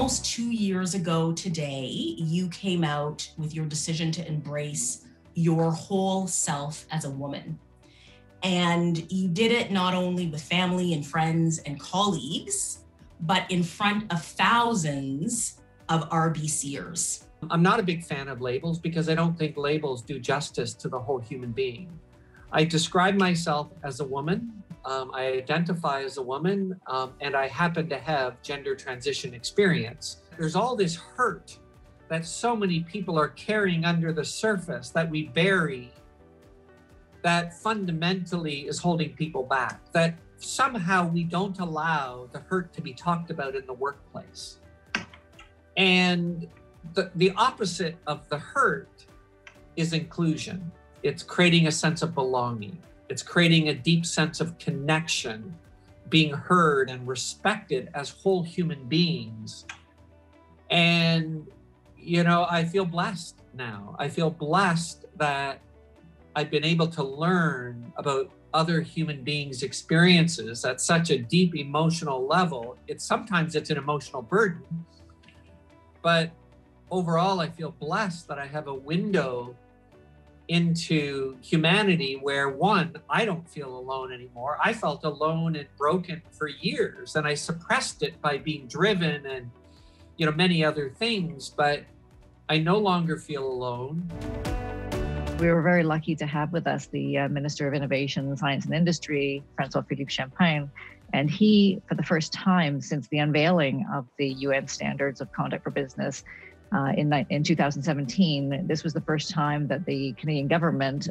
Almost 2 years ago today, you came out with your decision to embrace your whole self as a woman. And you did it not only with family and friends and colleagues, but in front of thousands of RBCers. I'm not a big fan of labels because I don't think labels do justice to the whole human being. I describe myself as a woman. I identify as a woman, and I happen to have gender transition experience. There's all this hurt that so many people are carrying under the surface that we bury, that fundamentally is holding people back, that somehow we don't allow the hurt to be talked about in the workplace. And the opposite of the hurt is inclusion. It's creating a sense of belonging. It's creating a deep sense of connection, being heard and respected as whole human beings. And, you know, I feel blessed now. I feel blessed that I've been able to learn about other human beings' experiences at such a deep emotional level. Sometimes it's an emotional burden, but overall, I feel blessed that I have a window into humanity where, one, I don't feel alone anymore. I felt alone and broken for years, and I suppressed it by being driven and, you know, many other things, but I no longer feel alone. We were very lucky to have with us the Minister of Innovation, Science and Industry, François-Philippe Champagne, and he, for the first time since the unveiling of the UN Standards of Conduct for Business, in 2017, this was the first time that the Canadian government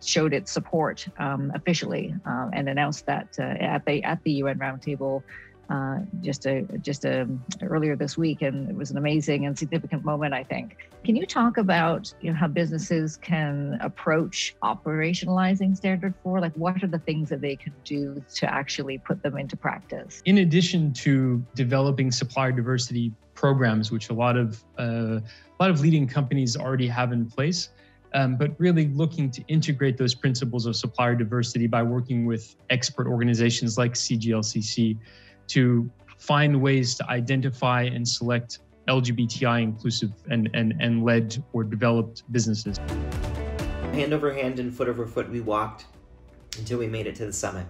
showed its support officially and announced that at the UN Roundtable just earlier this week, and it was an amazing and significant moment, I think. Can you talk about how businesses can approach operationalizing Standard 4? Like, what are the things that they can do to actually put them into practice? In addition to developing supplier diversity programs, which a lot of leading companies already have in place, but really looking to integrate those principles of supplier diversity by working with expert organizations like CGLCC to find ways to identify and select LGBTI inclusive and led or developed businesses. Hand over hand and foot over foot, we walked until we made it to the summit.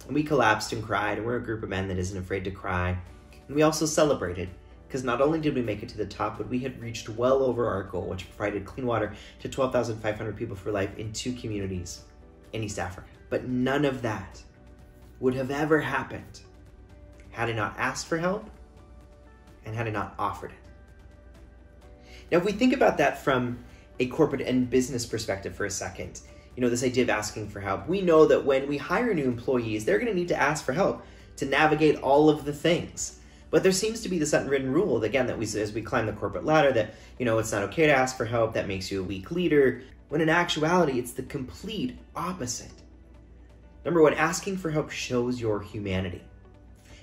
And we collapsed and cried, and we're a group of men that isn't afraid to cry. And we also celebrated, because not only did we make it to the top, but we had reached well over our goal, which provided clean water to 12,500 people for life in 2 communities in East Africa. But none of that would have ever happened had I not asked for help and had I not offered it. Now, if we think about that from a corporate and business perspective for a second, this idea of asking for help, we know that when we hire new employees, they're going to need to ask for help to navigate all of the things. But there seems to be this unwritten rule, again, that as we climb the corporate ladder, that, it's not okay to ask for help, that makes you a weak leader, when in actuality, it's the complete opposite. Number one, asking for help shows your humanity.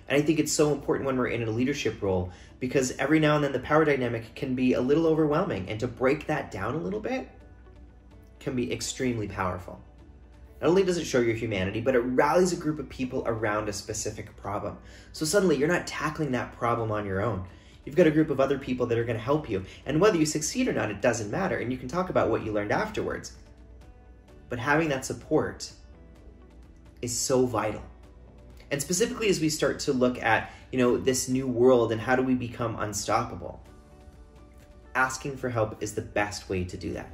And I think it's so important when we're in a leadership role, because every now and then the power dynamic can be a little overwhelming, and to break that down a little bit can be extremely powerful. Not only does it show your humanity, but it rallies a group of people around a specific problem. So suddenly you're not tackling that problem on your own. You've got a group of other people that are going to help you. And whether you succeed or not, it doesn't matter. And you can talk about what you learned afterwards. But having that support is so vital. And specifically as we start to look at, this new world and how do we become unstoppable, asking for help is the best way to do that.